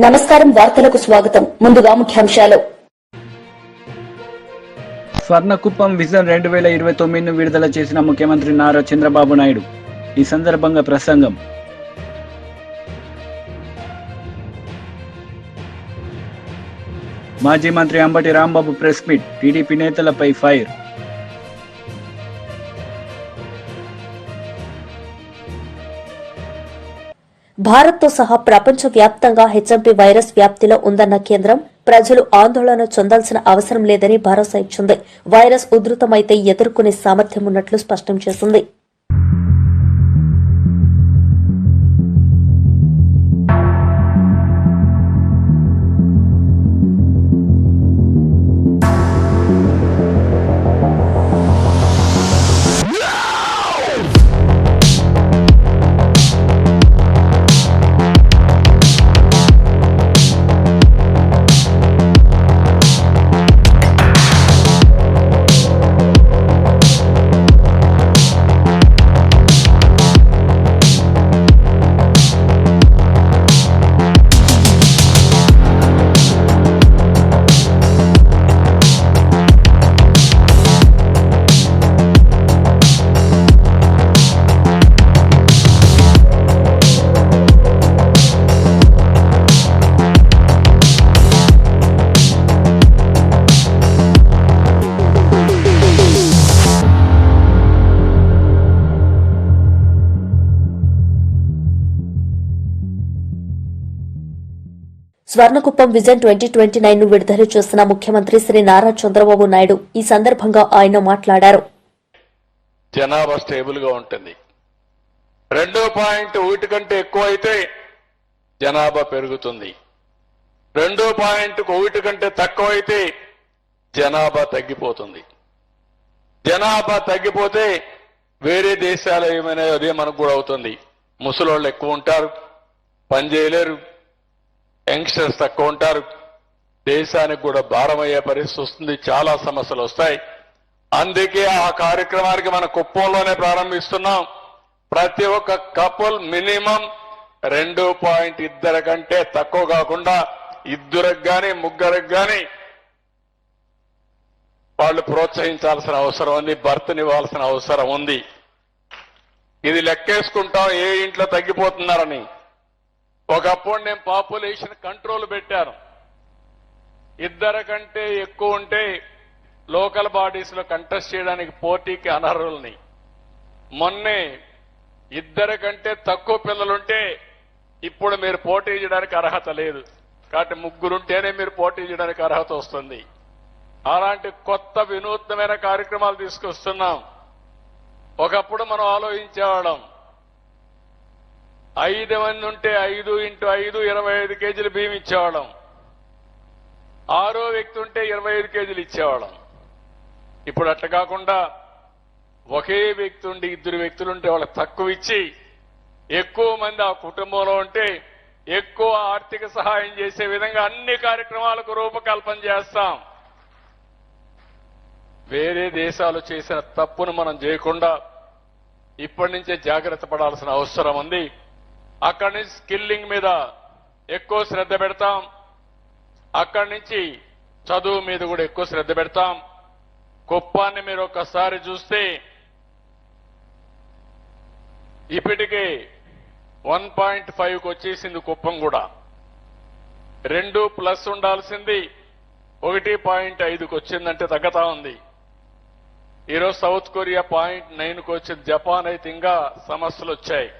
నమస్కారం వార్తలకు స్వాగతం. ముందుగా ముఖ్యాంశాలు. స్వర్ణకుప్పం విజన్ 2029ను విడుదల చేసిన ముఖ్యమంత్రి నారా చంద్రబాబు నాయుడు. ఈ సందర్భంగా ప్రసంగం. మాజీ మంత్రి Ambati Rambabu press meet. TDP నేతలపై ఫైర్. భారత్తో సహా ప్రపంచ వ్యాప్తంగా హెచ్ఎంపీ వైరస్ వ్యాప్తిలో ఉందన్న కేంద్రం ప్రజలు ఆందోళన చెందాల్సిన అవసరం లేదని భరోసా ఇచ్చింది. వైరస్ ఉధృతమైతే ఎదుర్కొనే సామర్థ్యం ఉన్నట్లు స్పష్టం చేసింది. స్వర్ణకుప్పం విజన్ 2029ను విడుదల చేసిన ముఖ్యమంత్రి శ్రీ నారా చంద్రబాబు నాయుడు ఈ సందర్భంగా ఆయన మాట్లాడారు. జనాభా స్టేబుల్ గా ఉంటుంది. 2.1 కంటే ఎక్కువ అయితే జనాభా పెరుగుతుంది. 2.1 కంటే తక్కువ అయితే జనాభా తగ్గిపోతుంది. జనాభా తగ్గిపోతే వేరే దేశాలు ఏమైనా అదే మనకు కూడా అవుతుంది. ముసలోళ్ళు ఎక్కువ ఉంటారు, పని చేయలేరు, యంగ్స్టర్స్ తక్కువ ఉంటారు, దేశానికి కూడా భారం అయ్యే పరిస్థితి వస్తుంది, చాలా సమస్యలు వస్తాయి. అందుకే ఆ కార్యక్రమానికి మన కుప్పంలోనే ప్రారంభిస్తున్నాం. ప్రతి ఒక్క కపుల్ మినిమం 2.2 కంటే తక్కువ కాకుండా ఇద్దరికి గాని ముగ్గురికి గాని వాళ్ళు ప్రోత్సహించాల్సిన అవసరం ఉంది, భర్తనివ్వాల్సిన అవసరం ఉంది. ఇది లెక్కేసుకుంటాం ఏ ఇంట్లో తగ్గిపోతున్నారని. ఒకప్పుడు నేను పాపులేషన్ కంట్రోల్ పెట్టాను. 2 కంటే ఎక్కువ ఉంటే లోకల్ బాడీస్ లో కంటెస్ట్ చేయడానికి పోటీకి అనర్హుల్ని. మొన్నే 2 కంటే తక్కువ పిల్లలుంటే ఇప్పుడు మీరు పోటీ చేయడానికి అర్హత లేదు, కాబట్టి 3 ఉంటేనే మీరు పోటీ చేయడానికి అర్హత వస్తుంది. అలాంటి కొత్త వినూత్నమైన కార్యక్రమాలు తీసుకొస్తున్నాం. ఒకప్పుడు మనం ఆలోచించేవాళ్ళం 5 మంది ఉంటే 5 × 5 25 కేజీలు బియ్యం ఇచ్చేవాళ్ళం. 6వ వ్యక్తి ఉంటే 25 కేజీలు ఇచ్చేవాళ్ళం. ఇప్పుడు అట్లా కాకుండా ఒకే వ్యక్తి ఉండి 2 వ్యక్తులు ఉంటే వాళ్ళకి తక్కువ ఇచ్చి ఎక్కువ మంది ఆ కుటుంబంలో ఉంటే ఎక్కువ ఆర్థిక సహాయం చేసే విధంగా అన్ని కార్యక్రమాలకు రూపకల్పన చేస్తాం. వేరే దేశాలు చేసిన తప్పును మనం చేయకుండా ఇప్పటి నుంచే జాగ్రత్త పడాల్సిన అవసరం ఉంది. అక్కడి నుంచి స్కిల్లింగ్ మీద ఎక్కువ శ్రద్ధ పెడతాం. అక్కడి నుంచి చదువు మీద కూడా ఎక్కువ శ్రద్ధ పెడతాం. కుప్పాన్ని మీరు ఒక్కసారి చూస్తే ఇప్పటికే 1.5కు వచ్చేసింది కుప్పం కూడా. 2+ ఉండాల్సింది 1.5కు వచ్చిందంటే తగ్గతా ఉంది. ఈరోజు సౌత్ కొరియా 0.9కు వచ్చింది. జపాన్ అయితే ఇంకా సమస్యలు వచ్చాయి.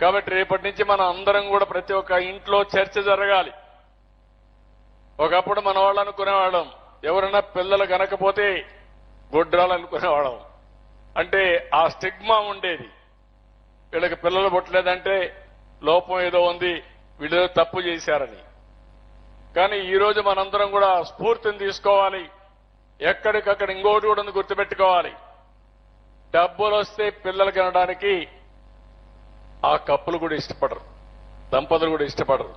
కాబట్టి రేపటి నుంచి మనం అందరం కూడా ప్రతి ఒక్క ఇంట్లో చర్చ జరగాలి. ఒకప్పుడు మన వాళ్ళు అనుకునేవాళ్ళం ఎవరైనా పిల్లలు కనకపోతే గొడ్రాలు అనుకునేవాళ్ళం. అంటే ఆ స్టిగ్మా ఉండేది, వీళ్ళకి పిల్లలు పుట్టలేదంటే లోపం ఏదో ఉంది, వీళ్ళు తప్పు చేశారని. కానీ ఈ రోజు మనందరం కూడా స్ఫూర్తిని తీసుకోవాలి. ఎక్కడికక్కడ ఇంకోటి కూడా గుర్తుపెట్టుకోవాలి. డబ్బులు వస్తే పిల్లలు కనడానికి ఆ కప్పులు కూడా ఇష్టపడరు, దంపతులు కూడా ఇష్టపడరు.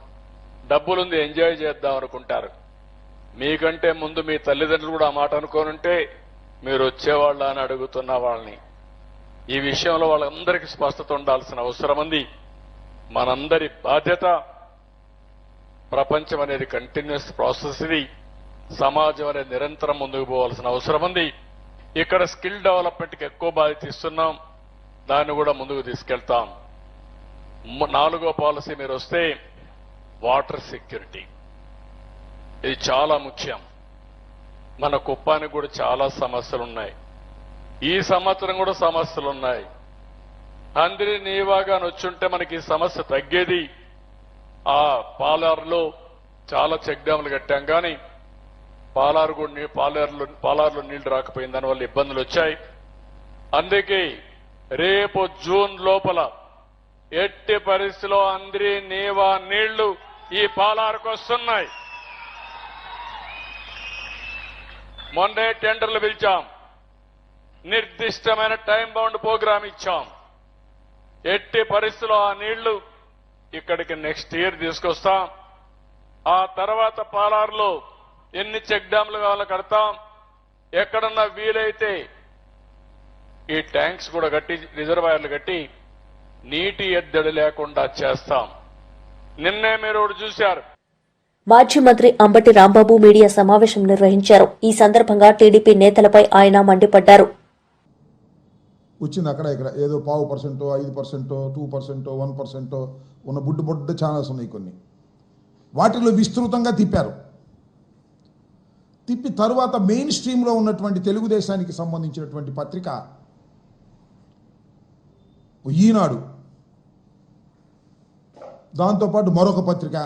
డబ్బులుంది ఎంజాయ్ చేద్దాం అనుకుంటారు. మీకంటే ముందు మీ తల్లిదండ్రులు కూడా ఆ మాట అనుకోనుంటే మీరు వచ్చేవాళ్ళ అని అడుగుతున్న వాళ్ళని. ఈ విషయంలో వాళ్ళందరికీ స్పష్టత ఉండాల్సిన అవసరం ఉంది. మనందరి బాధ్యత ప్రపంచం అనేది కంటిన్యూస్ ప్రాసెస్. ఇది సమాజం అనేది నిరంతరం ముందుకు పోవాల్సిన అవసరం ఉంది. ఇక్కడ స్కిల్ డెవలప్మెంట్కి ఎక్కువ బాధ్యత ఇస్తున్నాం, దాన్ని కూడా ముందుకు తీసుకెళ్తాం. 4వ పాలసీ మీరు వస్తే వాటర్ సెక్యూరిటీ, ఇది చాలా ముఖ్యం. మన కుప్పానికి కూడా చాలా సమస్యలు ఉన్నాయి. ఈ సంవత్సరం కూడా సమస్యలు ఉన్నాయి. అందరి నీవాగా వచ్చుంటే మనకి ఈ సమస్య తగ్గేది. ఆ పాలారులో చాలా చెక్ డ్యాములు కట్టాం, కానీ పాలారులో నీళ్లు రాకపోయింది, దానివల్ల ఇబ్బందులు వచ్చాయి. అందుకే రేపు జూన్ లోపల ఎట్టి పరిస్థితిలో అందరి నీవా నీళ్లు ఈ పాలారుకు వస్తున్నాయి. మొన్నే టెండర్లు పిలిచాం, నిర్దిష్టమైన టైం బౌండ్ ప్రోగ్రాం ఇచ్చాం. ఎట్టి పరిస్థితిలో ఆ నీళ్లు ఇక్కడికి నెక్స్ట్ ఇయర్ తీసుకొస్తాం. ఆ తర్వాత పాలారులో ఎన్ని చెక్ డ్యాంలు కావాలో కడతాం. ఎక్కడన్నా వీలైతే ఈ ట్యాంక్స్ కూడా కట్టి, రిజర్వాయర్లు కట్టి నీటి ఎద్దడి లేకుండా చేస్తాం. నిన్నే మీరు ఒకటి చూశారు, మాజీ మంత్రి అంబటి రాంబాబు మీడియా సమావేశం నిర్వహించారు. ఈ సందర్భంగా టీడీపీ నేతలపై ఆయన మండిపడ్డారు. వచ్చింది అక్కడ ఇక్కడ ఏదో 0.5%, 5%, 2%, 1% ఉన్న బుడ్డ ఛానల్స్ ఉన్నాయి కొన్ని. వాటిలో విస్తృతంగా తిప్పారు. తిప్పి తరువాత మెయిన్ స్ట్రీమ్లో ఉన్నటువంటి తెలుగుదేశానికి సంబంధించినటువంటి పత్రిక ఈనాడు, దాంతోపాటు మరొక పత్రిక,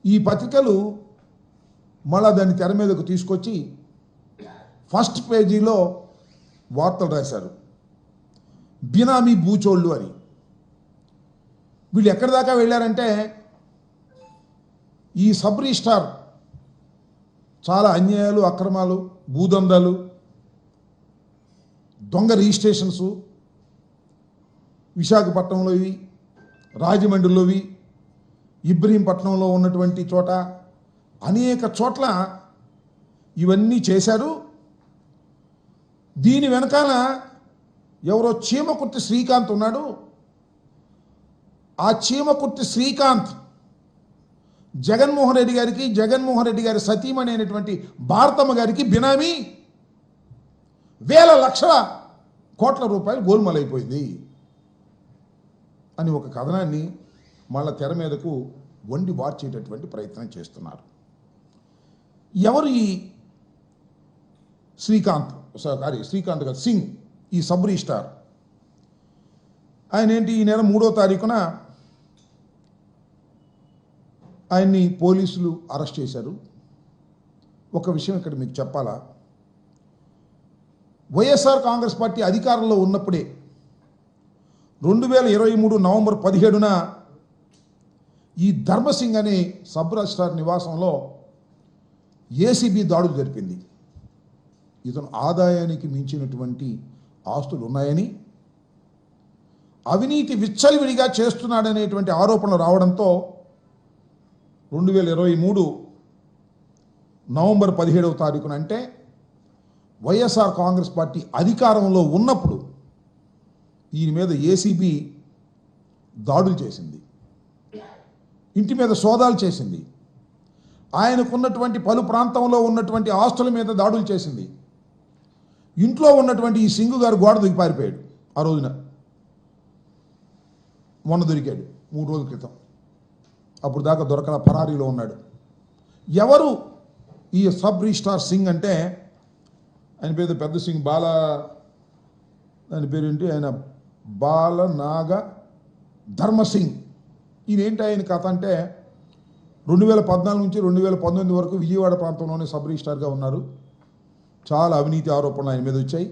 ఈ పత్రికలు మళ్ళా దాన్ని తెర మీదకు తీసుకొచ్చి ఫస్ట్ పేజీలో వార్తలు రాశారు, బినామీ బూచోళ్ళు అని. వీళ్ళు ఎక్కడి దాకా వెళ్ళారంటే ఈ సబ్ రిజిస్ట్రార్ చాలా అన్యాయాలు, అక్రమాలు, భూదందాలు, దొంగ రిజిస్ట్రేషన్స్ విశాఖపట్నంలోవి, రాజమండ్రిలోవి, ఇబ్రహీంపట్నంలో ఉన్నటువంటి చోట అనేక చోట్ల ఇవన్నీ చేశారు. దీని వెనకాల ఎవరో చీమకుర్తి శ్రీకాంత్ ఉన్నాడు. ఆ చీమకుర్తి శ్రీకాంత్ జగన్మోహన్ రెడ్డి గారికి, జగన్మోహన్ రెడ్డి గారి సతీమణి అయినటువంటి భారతమ్మ గారికి బినామీ వేల లక్షల కోట్ల రూపాయలు గోల్మాలైపోయింది అని ఒక కథనాన్ని మళ్ళా తెర మీదకు వండి వార్చేటటువంటి ప్రయత్నం చేస్తున్నారు. ఎవరు ఈ శ్రీకాంత్ కాదు సింగ్, ఈ సబ్ రిజిస్ట్రార్? ఆయన ఏంటి, ఈ నెల 3వ తారీఖున ఆయన్ని పోలీసులు అరెస్ట్ చేశారు. ఒక విషయం ఇక్కడ మీకు చెప్పాలా, వైఎస్ఆర్ కాంగ్రెస్ పార్టీ అధికారంలో ఉన్నప్పుడే 2023 నవంబర్ 17న ఈ ధర్మసింగ్ అనే సబ్ రిజిస్ట్రార్ నివాసంలో ఏసీబీ దాడులు జరిపింది. ఇతను ఆదాయానికి మించినటువంటి ఆస్తులు ఉన్నాయని, అవినీతి విచ్చలవిడిగా చేస్తున్నాడనేటువంటి ఆరోపణలు రావడంతో 2023 నవంబర్ 17వ తారీఖున, అంటే వైఎస్ఆర్ కాంగ్రెస్ పార్టీ అధికారంలో ఉన్నప్పుడు ఈయన మీద ఏసీబీ దాడులు చేసింది, ఇంటి మీద సోదాలు చేసింది, ఆయనకున్నటువంటి పలు ప్రాంతంలో ఉన్నటువంటి ఆస్తుల మీద దాడులు చేసింది. ఇంట్లో ఉన్నటువంటి ఈ సింగు గారు గోడ దిగి పారిపోయాడు. ఆ రోజున మొన్న దొరికాడు 3 రోజుల క్రితం. అప్పుడు దాకా దొరకల, పరారీలో ఉన్నాడు. ఎవరు ఈ సబ్ రిజిస్ట్రార్ సింగ్ అంటే, ఆయన పేరు పెద్ద సింగ్, దాని పేరేంటి, ఆయన బాలనాగ ధర్మసింగ్. ఈయనేంటి ఆయన కథ అంటే 2014 నుంచి 2019 వరకు విజయవాడ ప్రాంతంలోనే సబ్ రిజిస్ట్రార్గా ఉన్నారు. చాలా అవినీతి ఆరోపణలు ఆయన మీద వచ్చాయి.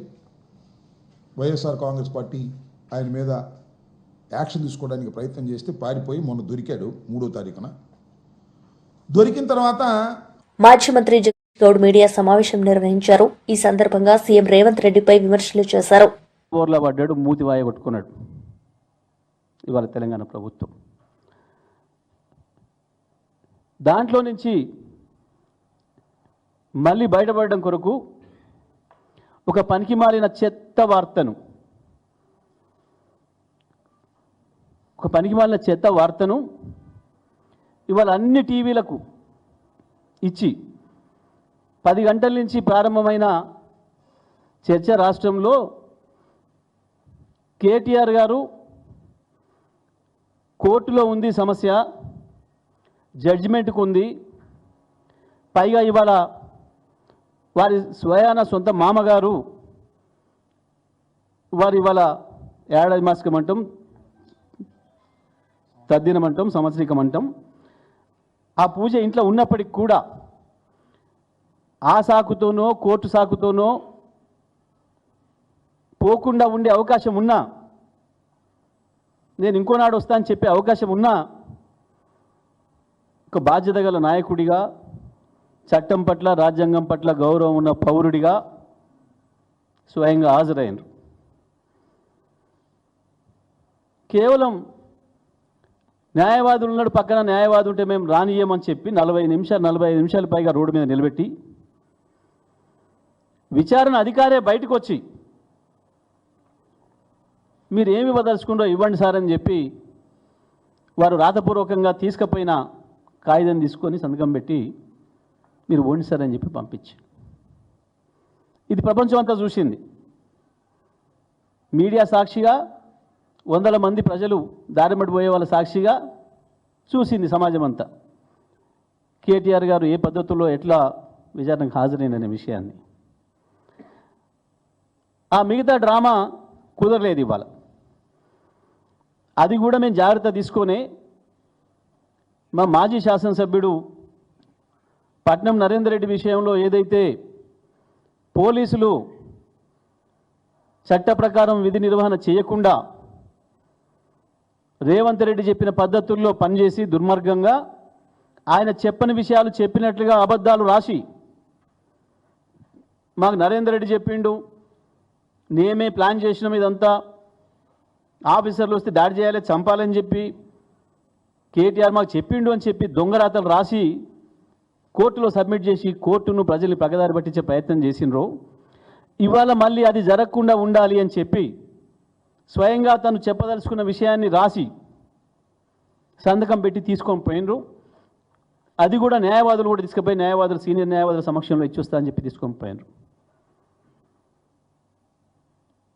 వైఎస్ఆర్ కాంగ్రెస్ పార్టీ ఆయన మీద యాక్షన్ తీసుకోవడానికి ప్రయత్నం చేస్తే పారిపోయి మొన్న దొరికాడు 3వ తారీఖున. దొరికిన తర్వాత మాజీ మంత్రి జగదీష్ గౌడ్ మీడియా సమావేశం నిర్వహించారు. ఈ సందర్భంగా సీఎం రేవంత్ రెడ్డిపై విమర్శలు చేశారు. బోర్లా పడ్డాడు, మూతి వాయ కొట్టుకున్నాడు ఇవాళ తెలంగాణ ప్రభుత్వం. దాంట్లో నుంచి మళ్ళీ బయటపడడం కొరకు ఒక పనికిమాలిన చెత్త వార్తను ఇవాళ అన్ని టీవీలకు ఇచ్చి 10 గంటల నుంచి ప్రారంభమైన చర్చ రాష్ట్రంలో కేటీఆర్ గారు కోర్టులో ఉంది సమస్య, జడ్జిమెంట్కు ఉంది, పైగా ఇవాళ వారి స్వయాన సొంత మామగారు వారు ఇవాళ ఏడాది మాసికమంటాం, తద్దినమంటాం, సంవత్సరికమంటాం, ఆ పూజ ఇంట్లో ఉన్నప్పటికి కూడా ఆ సాకుతోనో కోర్టు సాకుతోనో పోకుండా ఉండే అవకాశం ఉన్నా, నేను ఇంకోనాడు వస్తా అని చెప్పే అవకాశం ఉన్నా, ఒక బాధ్యత గల నాయకుడిగా, చట్టం పట్ల రాజ్యాంగం పట్ల గౌరవం ఉన్న పౌరుడిగా స్వయంగా హాజరైనరు. కేవలం న్యాయవాదులు ఉన్నాడు, పక్కన న్యాయవాది ఉంటే మేము రానియమని చెప్పి 45 నిమిషాలు పైగా రోడ్డు మీద నిలబెట్టి విచారణ అధికారే బయటకు వచ్చి మీరు ఏమి ఇవ్వదలుచుకుంటో ఇవ్వండి సార్ అని చెప్పి వారు రాతపూర్వకంగా తీసుకుపోయిన కాగితం తీసుకొని సంతకం పెట్టి మీరు ఓండి సార్ అని చెప్పి పంపించి, ఇది ప్రపంచం అంతా చూసింది. మీడియా సాక్షిగా, వందల మంది ప్రజలు దారిమడిపోయే వాళ్ళ సాక్షిగా చూసింది సమాజం అంతా కేటీఆర్ గారు ఏ పద్ధతుల్లో ఎట్లా విచారణకు హాజరైననే విషయాన్ని. ఆ మిగతా డ్రామా కుదరలేదు ఇవాళ. అది కూడా మేము జాగ్రత్త తీసుకొని మా మాజీ శాసనసభ్యుడు పట్నం నరేందర్ రెడ్డి విషయంలో ఏదైతే పోలీసులు చట్ట ప్రకారం విధి నిర్వహణ చేయకుండా రేవంత్ రెడ్డి చెప్పిన పద్ధతుల్లో పనిచేసి దుర్మార్గంగా ఆయన చెప్పని విషయాలు చెప్పినట్లుగా అబద్ధాలు రాసి మాకు నరేందర్ రెడ్డి చెప్పిండు, నేమే ప్లాన్ చేసినాం, ఇదంతా ఆఫీసర్లు వస్తే దాడి చేయాలి, చంపాలని చెప్పి కేటీఆర్ మాకు చెప్పిండు అని చెప్పి దొంగరాతలు రాసి కోర్టులో సబ్మిట్ చేసి కోర్టును ప్రజల్ని పగదారి పట్టించే ప్రయత్నం చేసినరు. ఇవాళ మళ్ళీ అది జరగకుండా ఉండాలి అని చెప్పి స్వయంగా తను చెప్పదలుచుకున్న విషయాన్ని రాసి సంతకం పెట్టి తీసుకొని పోయినరు. అది కూడా న్యాయవాదులు కూడా తీసుకుపోయి న్యాయవాదులు సీనియర్ న్యాయవాదుల సమక్షంలో ఇచ్చొస్తా అని చెప్పి తీసుకొని పోయినరు.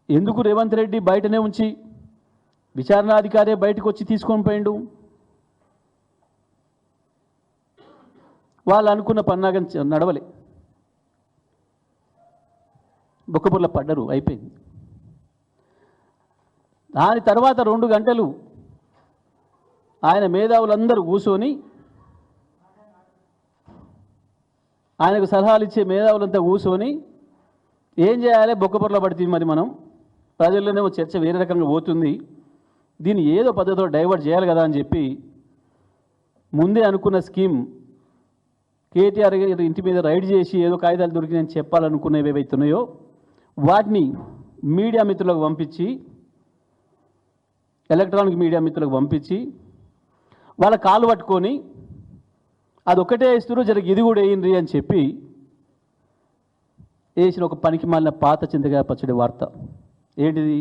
ఎందుకు రేవంత్ రెడ్డి బయటనే ఉంచి విచారణాధికారే బయటకు వచ్చి తీసుకొని పోయిండు? వాళ్ళు అనుకున్న పన్నాగం నడవలే, బొక్కపుర్ల పడ్డరు, అయిపోయింది. దాని తర్వాత 2 గంటలు ఆయన మేధావులందరూ కూర్చొని, ఆయనకు సలహాలు ఇచ్చే మేధావులంతా కూర్చొని ఏం చేయాలి, బొక్కపుర్ల పడుతుంది, మరి మనం ప్రజల్లోనేమో చర్చ వేరే రకంగా పోతుంది, దీన్ని ఏదో పద్ధతిలో డైవర్ట్ చేయాలి కదా అని చెప్పి ముందే అనుకున్న స్కీమ్ కేటీఆర్ ఇంటి మీద రైడ్ చేసి ఏదో కాగితాలు దొరికినాయని చెప్పాలనుకునేవి ఏవైతున్నాయో వాటిని మీడియా మిత్రులకు పంపించి, ఎలక్ట్రానిక్ మీడియా మిత్రులకు పంపించి వాళ్ళ కాలు పట్టుకొని అదొక్కటే ఇస్తున్నారు, జరగ ఇది కూడా వేయండి అని చెప్పి వేసిన ఒక పనికి మాలిన పాత చింతకాయ పచ్చడి వార్త. ఏంటిది?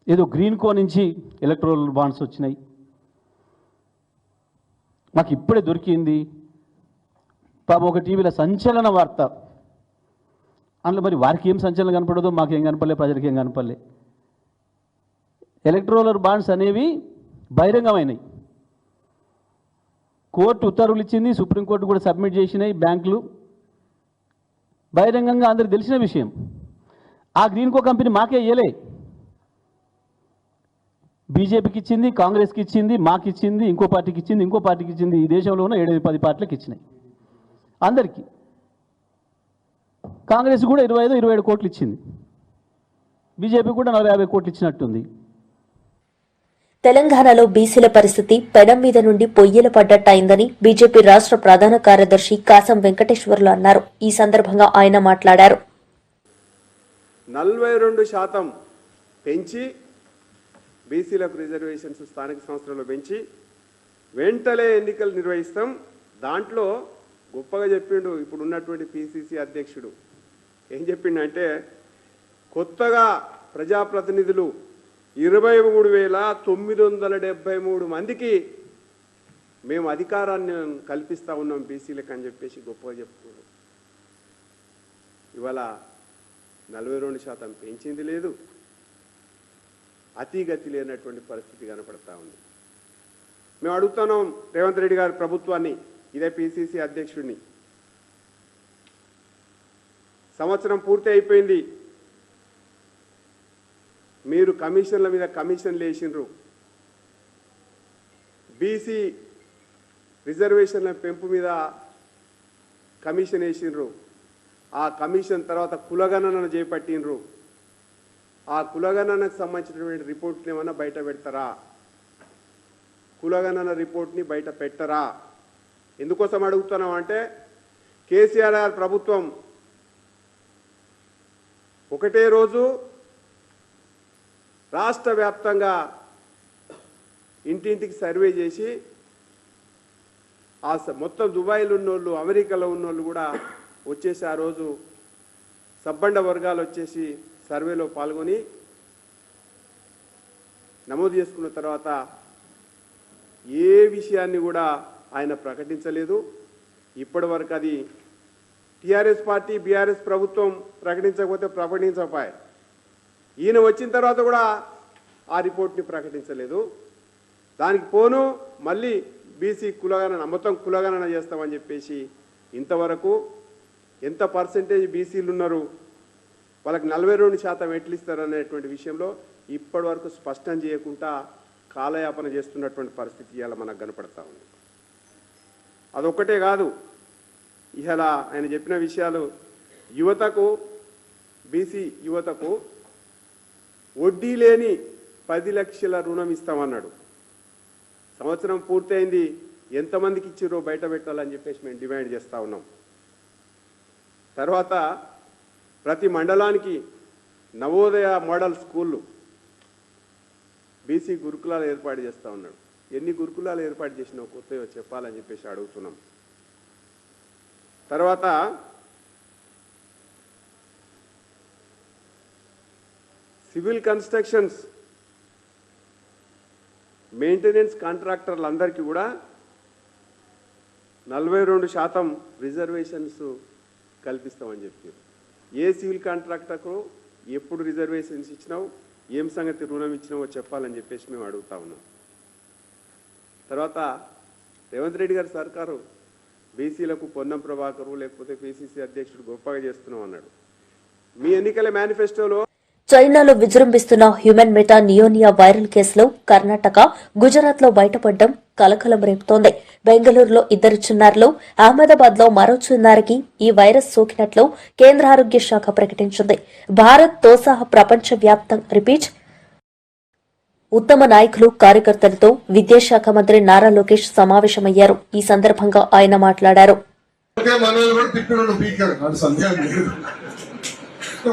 ఏదో గ్రీన్ కో నుంచి ఎలక్ట్రల్ బాండ్స్ వచ్చినాయి, మాకు ఇప్పుడే దొరికింది. పాపం ఒక టీవీలో సంచలన వార్త. అందులో మరి వారికి ఏం సంచలనం కనపడదో మాకేం కనపడలే, ప్రజలకి ఏం కనపడలే. ఎలక్ట్రోలర్ బాండ్స్ అనేవి బహిరంగమైనవి, కోర్టు ఉత్తర్వులు ఇచ్చింది, సుప్రీంకోర్టు కూడా సబ్మిట్ చేసినాయి, బ్యాంకులు బహిరంగంగా అందరికి తెలిసిన విషయం. ఆ గ్రీన్ కో కంపెనీ మాకే ఇయ్యలే, బీజేపీకి ఇచ్చింది, కాంగ్రెస్కి ఇచ్చింది, మాకు ఇచ్చింది, ఇంకో పార్టీకి ఇచ్చింది, ఇంకో పార్టీకి ఇచ్చింది. ఈ దేశంలో ఉన్న 7-10 పార్టీలకు ఇచ్చినాయి అందరికీ. కాంగ్రెస్ కూడా 25-27 కోట్లు ఇచ్చింది, బీజేపీ కూడా 40-50 కోట్లు ఇచ్చినట్టుంది. తెలంగాణలో బీసీల పరిస్థితి పెనం మీద నుండి పొయ్యిల పడ్డట్టయిందని బీజేపీ రాష్ట్ర ప్రధాన కార్యదర్శి కాసం వెంకటేశ్వర్లు అన్నారు. ఈ సందర్భంగా ఆయన మాట్లాడారు. 42% పెంచి బీసీలకు రిజర్వేషన్స్ స్థానిక సంస్థలలో పెంచి వెంటనే ఎన్నికలు నిర్వహిస్తాం. దాంట్లో గొప్పగా చెప్పిండు ఇప్పుడు ఉన్నటువంటి పిసిసి అధ్యక్షుడు. ఏం చెప్పిండంటే కొత్తగా ప్రజాప్రతినిధులు 23,973 మందికి మేము అధికారాన్ని కల్పిస్తూ ఉన్నాం బీసీలకు అని చెప్పేసి గొప్పగా చెప్పుకోరు. ఇవాళ 42% పెంచింది లేదు, అతిగతి లేనటువంటి పరిస్థితి కనపడతా ఉంది. మేము అడుగుతున్నాం రేవంత్ రెడ్డి గారి ప్రభుత్వాన్ని, ఇదే పిసిసి అధ్యక్షుడిని, సంవత్సరం పూర్తి అయిపోయింది, మీరు కమిషన్ల మీద కమిషన్లు వేసిండ్రు, బీసీ రిజర్వేషన్ల పెంపు మీద కమిషన్ వేసిండ్రు, ఆ కమిషన్ తర్వాత కులగణనను చేపట్టిండ్రు, ఆ కులగణనకు సంబంధించినటువంటి రిపోర్ట్ని ఏమన్నా బయట పెడతారా? కులగణన రిపోర్ట్ని బయట పెట్టరా? ఎందుకోసం అడుగుతున్నాం అంటే కేసీఆర్ గారి ప్రభుత్వం ఒకటే రోజు రాష్ట్ర వ్యాప్తంగా ఇంటింటికి సర్వే చేసి ఆ మొత్తం దుబాయ్లో ఉన్నోళ్ళు, అమెరికాలో ఉన్నోళ్ళు కూడా వచ్చేసి ఆ రోజు సబ్బండ వర్గాలు వచ్చేసి సర్వేలో పాల్గొని నమోదు చేసుకున్న తర్వాత ఏ విషయాన్ని కూడా ఆయన ప్రకటించలేదు. ఇప్పటి వరకు అది టీఆర్ఎస్ పార్టీ, బీఆర్ఎస్ ప్రభుత్వం ప్రకటించకపోతే ప్రకటించపాయి. ఈయన వచ్చిన తర్వాత కూడా ఆ రిపోర్ట్ని ప్రకటించలేదు. దానికి పోను మళ్ళీ బీసీ కులగణన, మొత్తం కులగణన చేస్తామని చెప్పేసి ఇంతవరకు ఎంత పర్సెంటేజ్ బీసీలు ఉన్నారు, వాళ్ళకి 42% ఎట్లు ఇస్తారు అనేటువంటి విషయంలో ఇప్పటి వరకు స్పష్టం చేయకుండా కాలయాపన చేస్తున్నటువంటి పరిస్థితి ఇవాళ మనకు కనపడతా ఉంది. అదొక్కటే కాదు, ఇవాళ ఆయన చెప్పిన విషయాలు, యువతకు, బీసీ యువతకు వడ్డీ లేని 10 లక్షల రుణం ఇస్తామన్నాడు. సంవత్సరం పూర్తయింది, ఎంతమందికి ఇచ్చిరో బయట పెట్టాలని చెప్పేసి మేము డిమాండ్ చేస్తూ ఉన్నాం. తర్వాత ప్రతి మండలానికి నవోదయ మోడల్ స్కూళ్ళు, బీసీ గురుకులాలు ఏర్పాటు చేస్తూ ఉన్నాడు. ఎన్ని గురుకులాలు ఏర్పాటు చేసినావు కొత్తగా చెప్పాలని చెప్పేసి అడుగుతున్నాం. తర్వాత సివిల్ కన్స్ట్రక్షన్స్ మెయింటెనెన్స్ కాంట్రాక్టర్లందరికీ కూడా 42% రిజర్వేషన్స్ కల్పిస్తామని చెప్పారు. ఏ సివిల్ కాంట్రాక్టర్కు ఎప్పుడు రిజర్వేషన్స్ ఇచ్చినావు, ఏం సంగతి రుణం ఇచ్చినావో చెప్పాలని చెప్పేసి మేము అడుగుతా ఉన్నాం. తర్వాత రేవంత్ రెడ్డి గారి సర్కారు బీసీలకు పొన్నం ప్రభాకరు లేకపోతే పిసిసి అధ్యక్షుడు గొప్పగా చేస్తున్నాం అన్నాడు. మీ ఎన్నికల మేనిఫెస్టోలో చైనాలో విజృంభిస్తున్న హ్యూమన్ మెటా నియోనియా వైరల్ కేసులో కర్ణాటక, గుజరాత్ లో బయటపడడం కలకలం రేపుతోంది. బెంగళూరులో 2 చిన్నారులు, అహ్మదాబాద్ లో మరో చిన్నారికి ఈ వైరస్ సోకినట్లు కేంద్ర ఆరోగ్య శాఖ ప్రకటించింది. భారత్ తో సహా ప్రపంచ రిపీట్ ఉత్తమ నాయకులు, కార్యకర్తలతో విద్యాశాఖ మంత్రి నారా లోకేష్ సమావేశమయ్యారు. ఈ సందర్భంగా ఆయన మాట్లాడారు.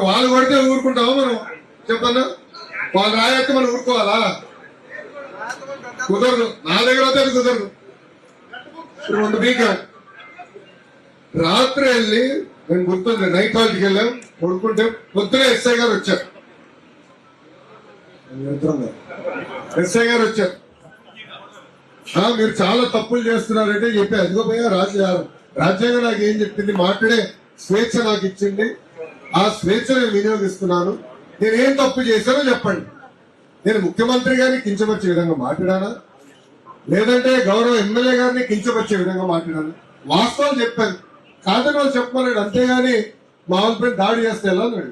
వాళ్ళు కొడితే ఊరుకుంటావా మనం? చెప్పన్నా, వాళ్ళు రాయొచ్చు మనం ఊరుకోవాలా? కుదరదు. నా దగ్గర అయితే అది కుదరదు. 2 పీకారు. రాత్రి వెళ్ళి నేను గుర్తుంది, నైట్ హాల్కి వెళ్ళాం, కొడుకుంటే పొద్దునే ఎస్ఐ గారు వచ్చారు. మీరు చాలా తప్పులు చేస్తున్నారంటే చెప్పి, అదిగో పోయా రాజ్యాంగం నాకు ఏం చెప్పింది, మాట్లాడే స్వేచ్ఛ నాకు ఇచ్చింది, ఆ స్వేచ్ఛ నేను వినియోగిస్తున్నాను. నేను ఏం తప్పు చేశానో చెప్పండి. నేను ముఖ్యమంత్రి గారిని కించపరిచే విధంగా మాట్లాడానా, లేదంటే గౌరవ ఎమ్మెల్యే గారిని కించపరిచే విధంగా మాట్లాడాను? వాస్తవాలు చెప్పాను, కాదని వాళ్ళు చెప్పమన్నాడు. అంతేగాని మా వాళ్ళపై దాడి చేస్తే ఎలా అన్నాడు.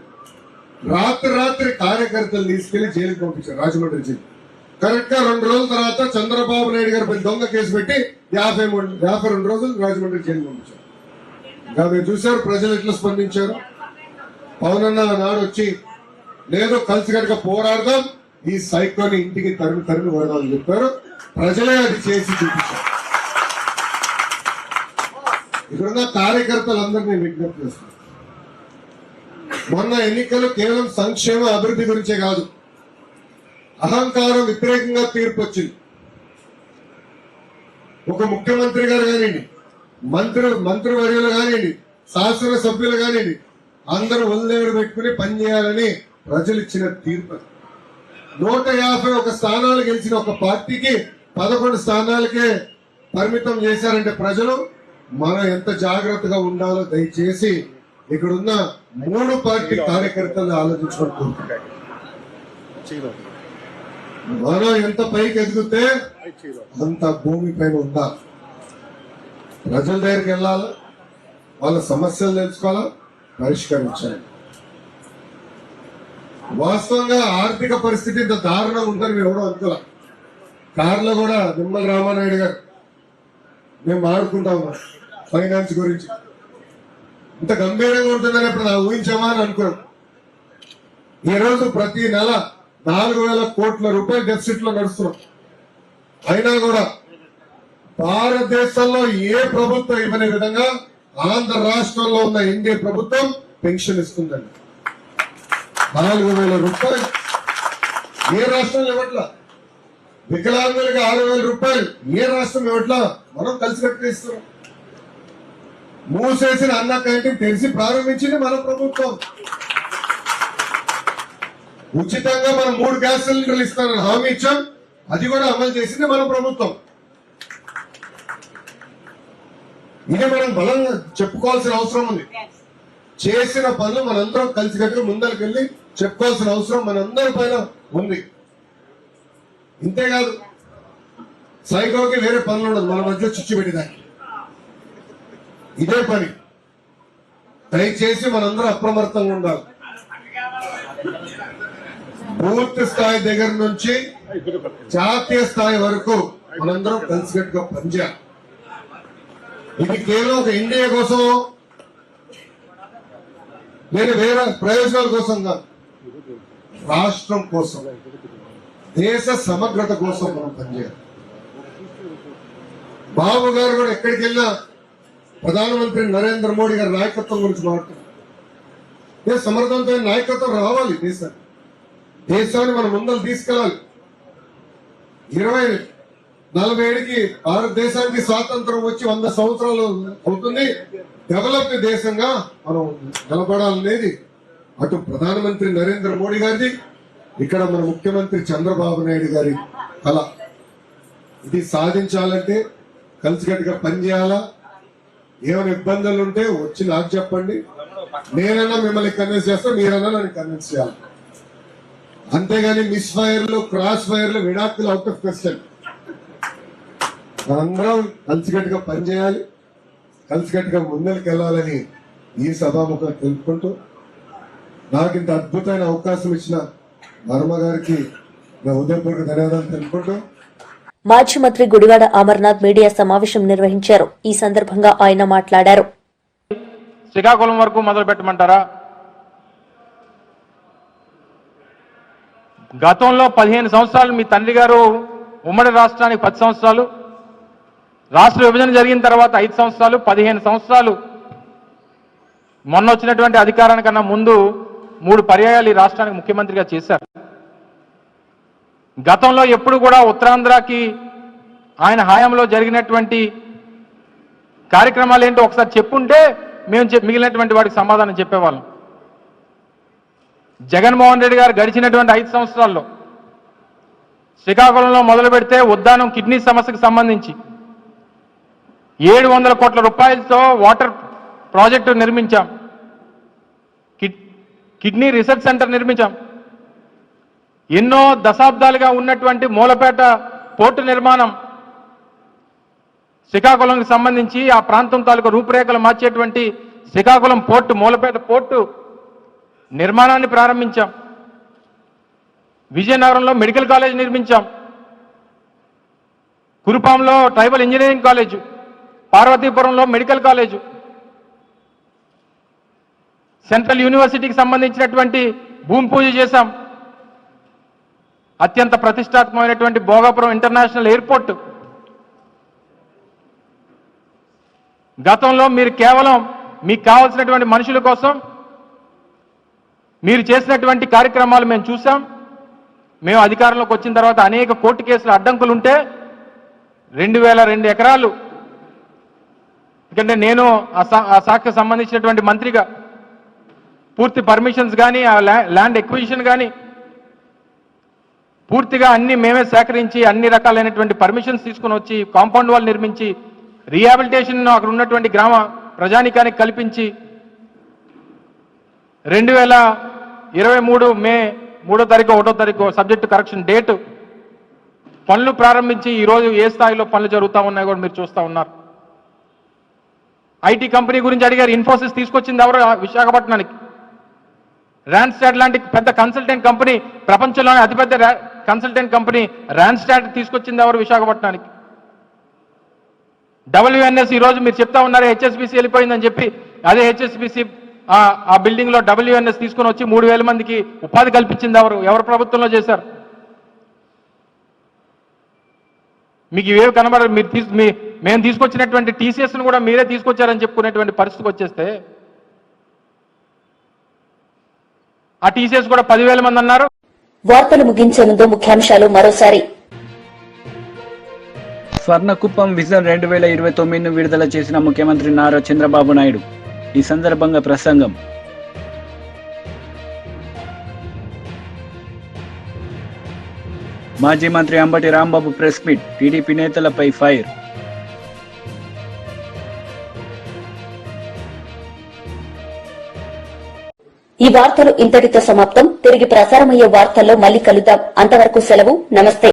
రాత్రి కార్యకర్తలు తీసుకెళ్లి జైలుకి పంపించారు, రాజమండ్రి జైలు. కరెక్ట్ గా 2 రోజుల తర్వాత చంద్రబాబు నాయుడు గారి దొంగ కేసు పెట్టి 52 రోజులు రాజమండ్రి జైలు పంపించారు. ఇంకా మీరు చూశారు ప్రజలు ఎట్లా స్పందించారు. పవన్ అన్న నాడు వచ్చి లేదు కలిసికట్టుగా పోరాడదాం, ఈ సైకోని ఇంటికి తరిమి కొడదామని చెప్పారు. ప్రజలే అది చేసి చూపించారు. ఇక్కడున్న కార్యకర్తలందరినీ విజ్ఞప్తి చేస్తున్నారు. మొన్న ఎన్నికలు కేవలం సంక్షేమ అభివృద్ధి గురించే కాదు, అహంకారం వ్యతిరేకంగా తీర్పు వచ్చింది. ఒక ముఖ్యమంత్రి గారు కానివ్వండి, మంత్రివర్యులు కానివ్వండి, శాసనసభ్యులు కానివ్వండి, అందరూ ఒళ్ళేడు పెట్టుకుని పనిచేయాలని ప్రజలు ఇచ్చిన తీర్పు. 151 స్థానాలు గెలిచిన ఒక పార్టీకి 11 స్థానాలకే పరిమితం చేశారంటే ప్రజలు మనం ఎంత జాగ్రత్తగా ఉండాలో దయచేసి ఇక్కడున్న 3 పార్టీ కార్యకర్తలు ఆలోచించుకుంటున్నారు. మనం ఎంత పైకి ఎదిగితే అంత భూమి పైన ఉండాలి. ప్రజల దగ్గరికి వెళ్ళాలి, వాళ్ళ సమస్యలు తెలుసుకోవాలా, పరిష్కరించాలి. వాస్తవంగా ఆర్థిక పరిస్థితి ఇంత దారుణంగా ఉందని మేము ఎవడో అనుకోలే. కార్లో కూడా నిమ్మల రామానాయుడు గారు మేము మాట్లాడుకుంటాము ఫైనాన్స్ గురించి, ఇంత గంభీరంగా ఉంటుందని ఇప్పుడు నాకు ఊహించామా అని అనుకున్నాం. ఈ రోజు ప్రతి నెల 4,000 కోట్ల రూపాయల డెఫిసిట్ లో నడుస్తున్నాం. అయినా కూడా భారతదేశంలో ఏ ప్రభుత్వం ఇవ్వని విధంగా ఆంధ్ర రాష్ట్రంలో ఉన్న ఎన్డీఏ ప్రభుత్వం పెన్షన్ ఇస్తుందండి. 4,000 రూపాయలు ఏ రాష్ట్రంలో ఇవ్వట్లా. వికలాంగులకి 6,000 రూపాయలు ఏ రాష్ట్రం ఇవ్వట్లా. మనం కలిసి కట్టిస్తున్నాం. మూసేసిన అన్న క్యాంటీన్ తెలిసి ప్రారంభించింది మన ప్రభుత్వం. ఉచితంగా మనం 3 గ్యాస్ సిలిండర్లు ఇస్తానని హామీ ఇచ్చాం, అది కూడా అమలు చేసింది మన ప్రభుత్వం. ఇది మనం బలంగా చెప్పుకోవాల్సిన అవసరం ఉంది. చేసిన పనులు మనందరం కలిసికట్టుగా ముందరికి వెళ్ళి చెప్పుకోవాల్సిన అవసరం మనందరి పైన ఉంది. ఇంతేకాదు, సైకోకి వేరే పనులు ఉండదు, మన మధ్య చిచ్చు పెట్టేదానికి ఇదే పని. దయచేసి మనందరం అప్రమత్తంగా ఉండాలి. బూత్ స్థాయి దగ్గర నుంచి జాతీయ స్థాయి వరకు మనందరం కలిసికట్టుగా పనిచేయాలి. ఇది కేవలం ఒక ఇండియా కోసం, నేను వేరే ప్రయోజనాల కోసం కాదు, రాష్ట్రం కోసం, దేశ సమగ్రత కోసం మనం పనిచేయాలి. బాబు గారు కూడా ఎక్కడికి వెళ్ళినా ప్రధానమంత్రి నరేంద్ర మోడీ గారి నాయకత్వం గురించి మాట్లాడుతున్నారు. సమర్థవంతమైన నాయకత్వం రావాలి. దేశాన్ని మనం ముందలు తీసుకెళ్ళాలి. 2047కి భారతదేశానికి స్వాతంత్రం వచ్చి 100 సంవత్సరాలు అవుతుంది. డెవలప్డ్ దేశంగా మనం నిలబడాలనేది అటు ప్రధానమంత్రి నరేంద్ర మోడీ గారిది, ఇక్కడ మన ముఖ్యమంత్రి చంద్రబాబు నాయుడు గారి కళ. ఇది సాధించాలంటే కలిసికట్టుగా పనిచేయాలా. ఏమైనా ఇబ్బందులు ఉంటే వచ్చి నాకు చెప్పండి, నేనన్నా మిమ్మల్ని కన్విన్స్ చేస్తా, మీరన్నా నన్ను కన్విన్స్ చేయాలి. అంతేగాని మిస్ ఫైర్లు, క్రాస్ ఫైర్లు, విడాకులు అవుట్ ఆఫ్ క్వశ్చన్. మనందరం కలిసికట్టుగా పనిచేయాలి, కలిసికట్టుగా ముందరికి వెళ్ళాలని ఈ సభాముఖం తెలుపుకుంటూ, నాకు ఇంత అద్భుతమైన అవకాశం ఇచ్చిన వర్మ గారికి నా ఉదయపూర్వక ధన్యవాదాలు తెలుపుకుంటూ, మాజీ మంత్రి గుడివాడ అమర్నాథ్ మీడియా సమావేశం నిర్వహించారు. ఈ సందర్భంగా ఆయన మాట్లాడారు. శ్రీకాకుళం వరకు మొదలు పెట్టమంటారా? గతంలో 15 సంవత్సరాలు మీ తండ్రి గారు ఉమ్మడి రాష్ట్రానికి 10 సంవత్సరాలు, రాష్ట్ర విభజన జరిగిన తర్వాత 5 సంవత్సరాలు, 15 సంవత్సరాలు మొన్న వచ్చినటువంటి అధికారానికన్నా ముందు 3 పర్యాయాలు ఈ రాష్ట్రానికి ముఖ్యమంత్రిగా చేశారు. గతంలో ఎప్పుడు కూడా ఉత్తరాంధ్రకి ఆయన హయాంలో జరిగినటువంటి కార్యక్రమాలు ఏంటో ఒకసారి చెప్పుంటే మేము మిగిలినటువంటి వాడికి సమాధానం చెప్పేవాళ్ళం. జగన్మోహన్ రెడ్డి గారు గడిచినటువంటి 5 సంవత్సరాల్లో శ్రీకాకుళంలో మొదలు పెడితే ఉద్దానం కిడ్నీ సమస్యకు సంబంధించి 700 కోట్ల రూపాయలతో వాటర్ ప్రాజెక్టు నిర్మించాం, కిడ్నీ రీసెర్చ్ సెంటర్ నిర్మించాం. ఎన్నో దశాబ్దాలుగా ఉన్నటువంటి మూలపేట పోర్టు నిర్మాణం, శ్రీకాకుళంకి సంబంధించి ఆ ప్రాంతం తాలూకు రూపురేఖలు మార్చేటువంటి శ్రీకాకుళం పోర్టు, మూలపేట పోర్టు నిర్మాణాన్ని ప్రారంభించాం. విజయనగరంలో మెడికల్ కాలేజ్ నిర్మించాం, కురుపాంలో ట్రైబల్ ఇంజనీరింగ్ కాలేజు, పార్వతీపురంలో మెడికల్ కాలేజు, సెంట్రల్ యూనివర్సిటీకి సంబంధించినటువంటి భూమి పూజ చేశాం. అత్యంత ప్రతిష్టాత్మకమైనటువంటి భోగాపురం ఇంటర్నేషనల్ ఎయిర్పోర్ట్. గతంలో మీరు కేవలం మీకు కావాల్సినటువంటి మనుషుల కోసం మీరు చేసినటువంటి కార్యక్రమాలు మేము చూసాం. మేము అధికారంలోకి వచ్చిన తర్వాత అనేక కోర్టు కేసుల అడ్డంకులు ఉంటే 2002 ఎకరాలు, ఎందుకంటే నేను ఆ శాఖకు సంబంధించినటువంటి మంత్రిగా పూర్తి పర్మిషన్స్ కానీ, ఆ ల్యాండ్ ఎక్విజిషన్ కానీ పూర్తిగా అన్ని మేమే సేకరించి అన్ని రకాలైనటువంటి పర్మిషన్స్ తీసుకుని వచ్చి కాంపౌండ్ వాల్ నిర్మించి రీహాబిలిటేషన్ అక్కడ ఉన్నటువంటి గ్రామ ప్రజానికానికి కల్పించి 2023 మే 3వ తారీఖు 1వ తారీఖు సబ్జెక్టు కరెక్షన్ డేట్ పనులు ప్రారంభించి ఈరోజు ఏ స్థాయిలో పనులు జరుగుతూ ఉన్నాయో కూడా మీరు చూస్తూ ఉన్నారు. ఐటీ కంపెనీ గురించి అడిగారు. ఇన్ఫోసిస్ తీసుకొచ్చింది ఎవరు విశాఖపట్నానికి? ర్యాన్స్టాడ్ లాంటి పెద్ద కన్సల్టెంట్ కంపెనీ, ప్రపంచంలోనే అతిపెద్ద కన్సల్టెంట్ కంపెనీ ర్యాన్స్టాడ్ తీసుకొచ్చింది ఎవరు విశాఖపట్నానికి? WNS ఈరోజు మీరు చెప్తా ఉన్నారు HSBC వెళ్ళిపోయిందని చెప్పి, అదే HSBC ఆ బిల్డింగ్ లో WNS తీసుకుని వచ్చి 3,000 మందికి ఉపాధి కల్పించింది ఎవరు? ఎవరు ప్రభుత్వంలో చేశారు? మీకు ఇవేవి కనబడరు. మేము తీసుకొచ్చినటువంటి TCS ను కూడా మీరే తీసుకొచ్చారని చెప్పుకునేటువంటి పరిస్థితికి వచ్చేస్తే, ఆ TCS కూడా 10,000 మంది అన్నారు. వార్తలు ముగించే ముందు ముఖ్యాంశాలు మరోసారి. స్వర్ణకుప్పం విజన్ 2029ను విడుదల చేసిన ముఖ్యమంత్రి నారా చంద్రబాబు నాయుడు. ఈ సందర్భంగా ప్రసంగం. మాజీ మంత్రి Ambati Rambabu press meet. TDP నేతలపై ఫైర్. ఈ వార్తలు ఇంతటితో సమాప్తం. తిరిగి ప్రసారమయ్యే వార్తల్లో మళ్ళీ కలుద్దాం. అంతవరకు సెలవు. నమస్తే.